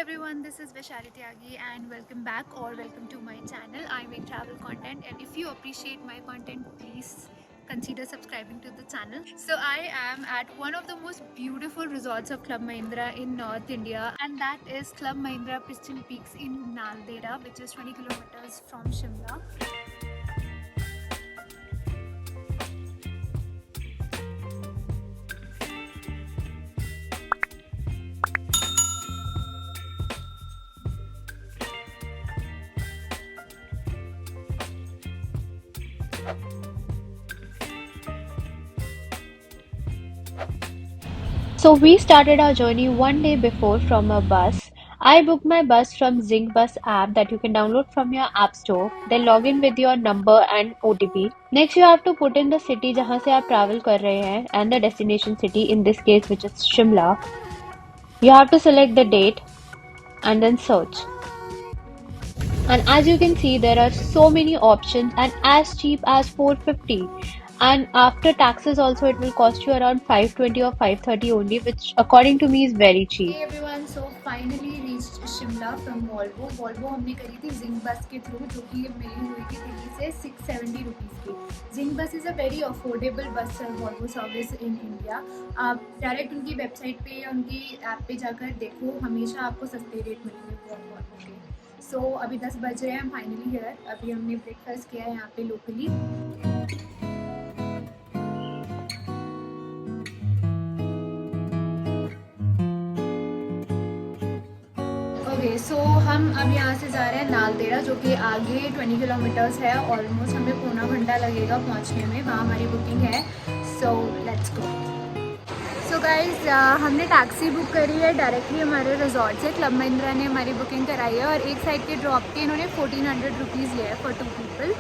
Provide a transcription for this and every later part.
everyone, this is Vaishali Tyagi and welcome back or welcome to my channel. I make travel content and if you appreciate my content, please consider subscribing to the channel. So I am at one of the most beautiful resorts of Club Mahindra in North India, and that is Club Mahindra Pristine Peaks in Naldehra, which is 20 kilometers from Shimla. So we started our journey one day before from a bus. I booked my bus from Gimbal app that you can download from your app store. Then log in with your number and OTP. Next you have to put in the city जहाँ से आप travel कर रहे हैं and the destination city, in this case which is Shimla. You have to select the date and then search. And as you can see, there are so many options and as cheap as 450. And after taxes also, it will cost you around 520 or 530 only, which according to me is very cheap. Hey everyone, so finally reached Shimla from Volvo. Volvo हमने करी थी zinc बस के through, जो कि मिली हुई थी दिल्ली से 670 रुपीज़ की. जिंक बस इज़ अ वेरी अफोर्डेबल बस वॉल्वो सर्विस इन इंडिया. आप डायरेक्ट उनकी वेबसाइट पे या उनकी ऐप पे जाकर देखो, हमेशा आपको सस्ते रेट मिलेंगे वॉल्वो के. सो अभी 10 बज रहे हैं, फाइनली हियर. अभी हमने ब्रेकफास्ट किया है यहाँ पे लोकली. ओके, सो हम अब यहाँ से जा रहे हैं नालदेहरा, जो कि आगे 20 किलोमीटर्स है. ऑलमोस्ट हमें पौना घंटा लगेगा पहुँचने में. वहाँ हमारी बुकिंग है. So let's go. So guys, हमने टैक्सी बुक करी है डायरेक्टली हमारे रिजॉर्ट से. क्लब महिंद्रा ने हमारी बुकिंग कराई है और एक साइड के ड्रॉप के इन्होंने 1400 रुपीज़ लिया है for 2 people.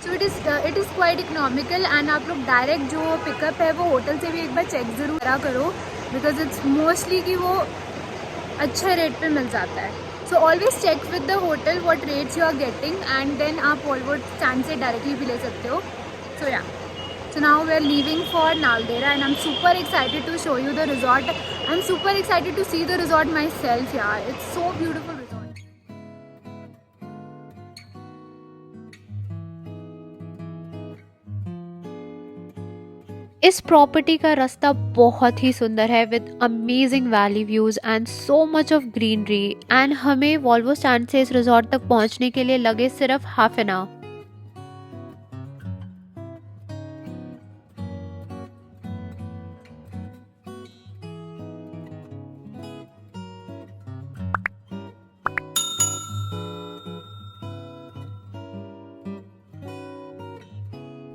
So it is quite economical. And आप लोग डायरेक्ट जो पिकअप है वो होटल से भी एक बार चेक ज़रूर करो, बिकॉज इट्स मोस्टली कि वो अच्छे रेट पे मिल जाता है. So always check with the hotel what rates you are getting and then आप वॉल्वो स्टैंड से डायरेक्टली भी ले सकते हो. सो या, so now we are leaving for Naldehra and I'm super excited to show you the resort. I'm super excited to see the resort myself. Yeah, it's so beautiful resort. इस property का रास्ता बहुत ही सुंदर है with amazing valley views and so much of greenery. And हमें Volvo stand से इस रिजॉर्ट तक पहुंचने के लिए लगे सिर्फ half an hour.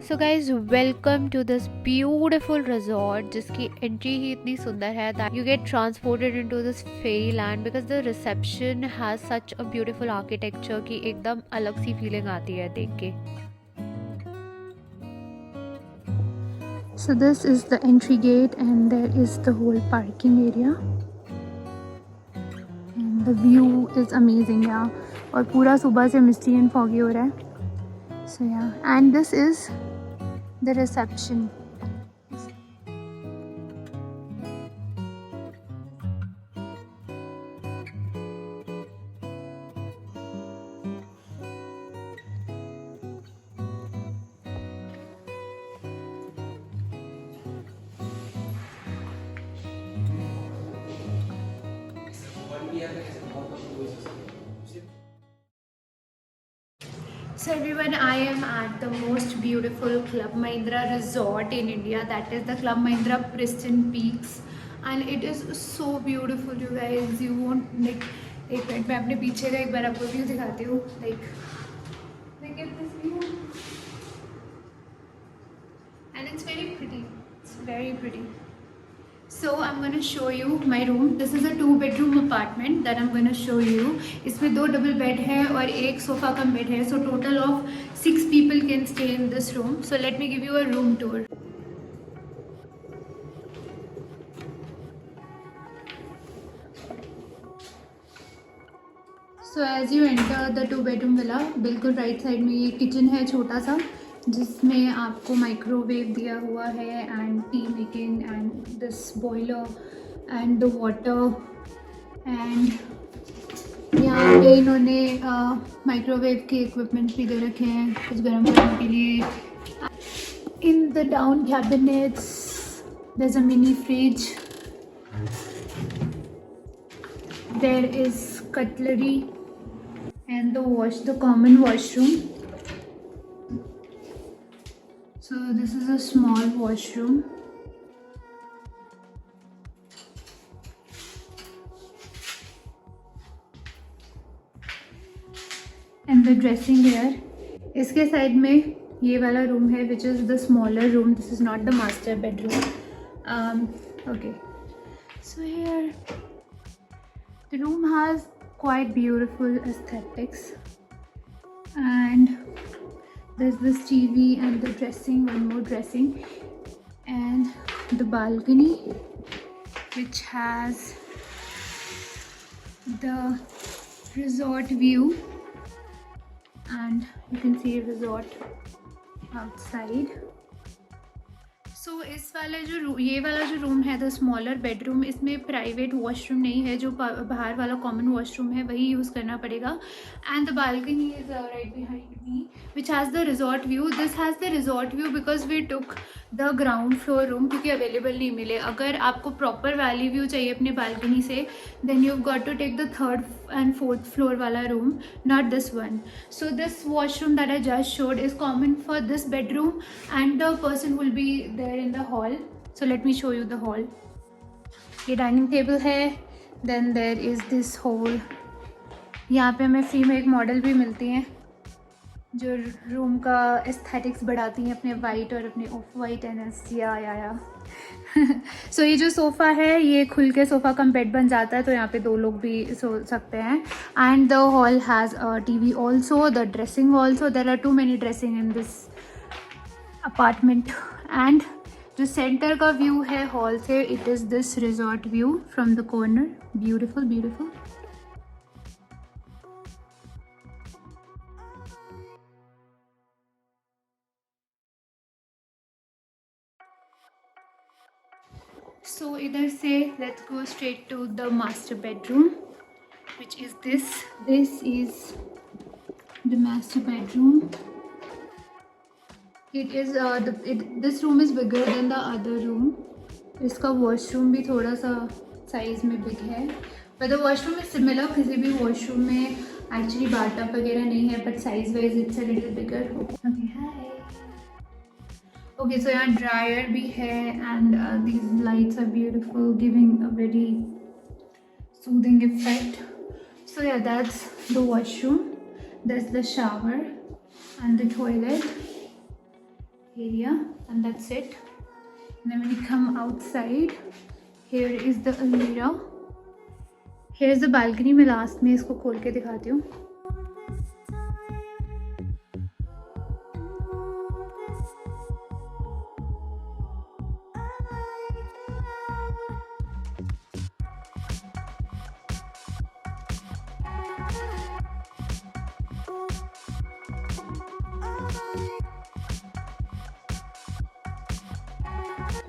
So guys, welcome to this beautiful resort, जिसकी एंट्री ही इतनी सुंदर है that you get transported into this fairy land because the reception has such a beautiful architecture की एकदम अलग सी फीलिंग आती है देख के. So this is the entry gate and there is the whole parking area and the view is amazing. Yeah, और पूरा सुबह से मिस्टी एंड फॉगी हो रहा है. So yeah, and this is the reception. So everyone, I am at the most beautiful Club Mahindra resort in India, that is the Club Mahindra Pristine Peaks, and it is so beautiful you guys. You won't like. एक minute मैं अपने पीछे का एक बार आपको view दिखाती हूँ. Look at this view and it's very pretty. It's very pretty. So I'm going to show you my room. This is a 2-bedroom apartment that I'm going to show you. इसमें 2 double bed है और एक sofa cum bed है. So total of 6 people can stay in this room. So let me give you a room tour. So as you enter the 2-bedroom villa, बिल्कुल right side में ये kitchen है छोटा सा, जिसमें आपको माइक्रोवेव दिया हुआ है and T making and this boiler and the water and ये इन्होंने माइक्रोवेव के इक्विपमेंट भी दे रखे हैं कुछ गर्म करने के लिए. In the down cabinets, there's a mini fridge. There is cutlery and the common washroom. So this is a small washroom. And the dressing here. इसके साइड में ये वाला रूम है which is the smaller room. This is not the master bedroom. Okay. So here the room has quite beautiful aesthetics. And there's this TV and the dressing, one more dressing. And the balcony which has the resort view. And you can see a resort outside. So इस वाला ये वाला जो room है the smaller bedroom, इसमें private washroom नहीं है. जो बाहर वाला कॉमन वॉशरूम है वही यूज़ करना पड़ेगा. And the balcony is right behind me which has the resort view. This has the resort view because we took the ground floor room क्योंकि अवेलेबल नहीं मिले. अगर आपको प्रॉपर वैली व्यू चाहिए अपने बालकनी से then you got to take the 3rd and 4th floor वाला room, not this one. So this washroom that I just showed is common for this bedroom and the person will be there in the hall. So let me show you the hall. ये dining table है. Then there is this whole, यहाँ पे हमें free में एक model भी मिलती हैं जो रूम का एस्थेटिक्स बढ़ाती हैं, अपने वाइट और अपने ऑफ वाइट एंड या सो ये जो सोफ़ा है ये खुल के सोफ़ा कम बेड बन जाता है तो यहाँ पे 2 लोग भी सो सकते हैं. And the hall has a TV also, the dressing also. There are too many dressing in this apartment. And जो सेंटर का व्यू है हॉल से, it is this resort view from the corner. Beautiful beautiful. So इधर से let's go straight to the master bedroom, which is this. This is the master bedroom. It is this room is bigger than the other room. इसका washroom भी थोड़ा सा size में big है, but the washroom is similar. किसी भी washroom में actually bathtub वगैरह नहीं है, but size wise it's a little bigger. Okay, hi. Okay, so यहाँ dryer भी है and these lights are beautiful, giving a very soothing effect. So yeah, that's the washroom. There's the shower and the toilet area, and that's it. And then when you come outside, here is the almirah. Here's the balcony. मैं last में इसको खोल के दिखाती हूँ.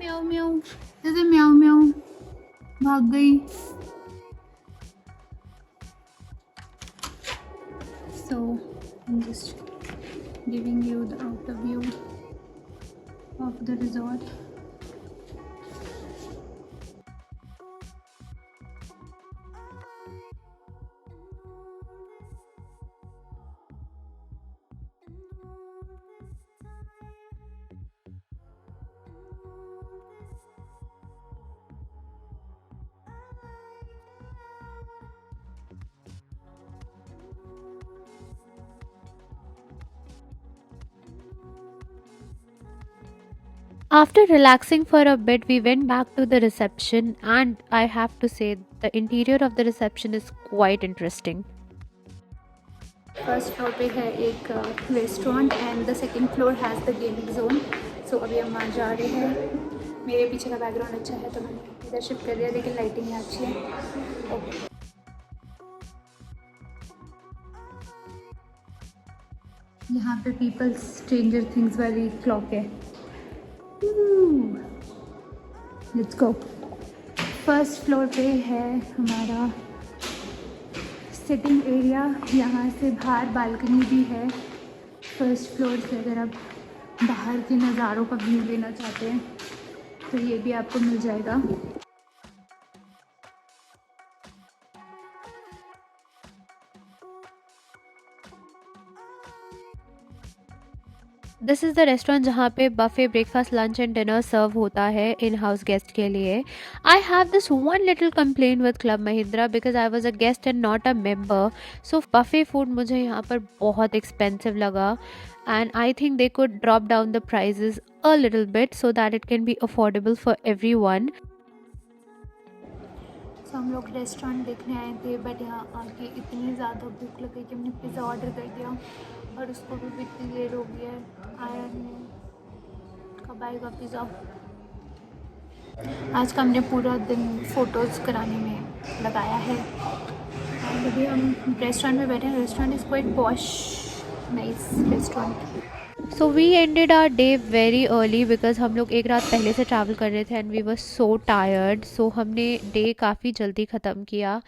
म्याऊ म्याऊ, जैसे म्याऊ म्याऊ भाग गई. So I'm just giving you the outer view of the resort. After relaxing for a bit, we went back to the reception, and I have to say, the interior of the reception is quite interesting. First floor पे है एक restaurant and the second floor has the gaming zone. So अभी हम वहाँ जा रहे हैं. मेरे पीछे का बैकग्राउंड अच्छा है तो मैंने इधर शिफ्ट कर दिया, लेकिन लाइटिंग यहाँ अच्छी है. ओके. यहाँ पे पीपल स्ट्रेंजर थिंग्स वाली क्लॉक है. Let's go. फर्स्ट फ्लोर पे है हमारा सिटिंग एरिया, यहाँ से बाहर बालकनी भी है फर्स्ट फ्लोर से। अगर आप बाहर के नज़ारों का व्यू लेना चाहते हैं तो ये भी आपको मिल जाएगा। दिस इज़ द रेस्टोरेंट जहाँ पे buffet breakfast lunch and dinner serve होता है इन हाउस गेस्ट के लिए। I have this one little complain with club Mahindra because I was a guest and not a member. So buffet food मुझे यहाँ पर बहुत एक्सपेंसिव लगा and I think they could drop down the prices a little bit so that it can be affordable for everyone. तो हम लोग restaurant देखने आए थे, बट यहाँ आके इतनी ज़्यादा भूख लग गई कि हमने पिज़्ज़ा ऑर्डर कर दिया और उसको भी इतनी देर हो गई है आया नहीं। कब आएगा पिज़्ज़ा? आज का हमने पूरा दिन फ़ोटोज़ कराने में लगाया है। और अभी हम रेस्टोरेंट में बैठे हैं। Restaurant is quite posh, nice restaurant. So we ended our day very early because हम लोग एक रात पहले से ट्रैवल कर रहे थे and we were so tired. So हमने डे काफ़ी जल्दी ख़त्म किया।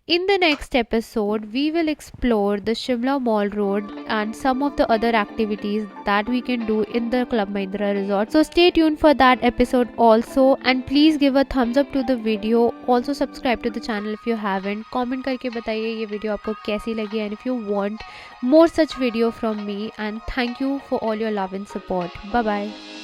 In the next episode we will explore the Shimla mall road and some of the other activities that we can do in the club Mahindra resort. So stay tune for that episode also and please give a thumbs up to the video. Also subscribe to the channel if you haven't. Comment करके बताइए ये video आपको कैसी लगी and if you want more such video from me, and thank you for all your love and support. Bye bye.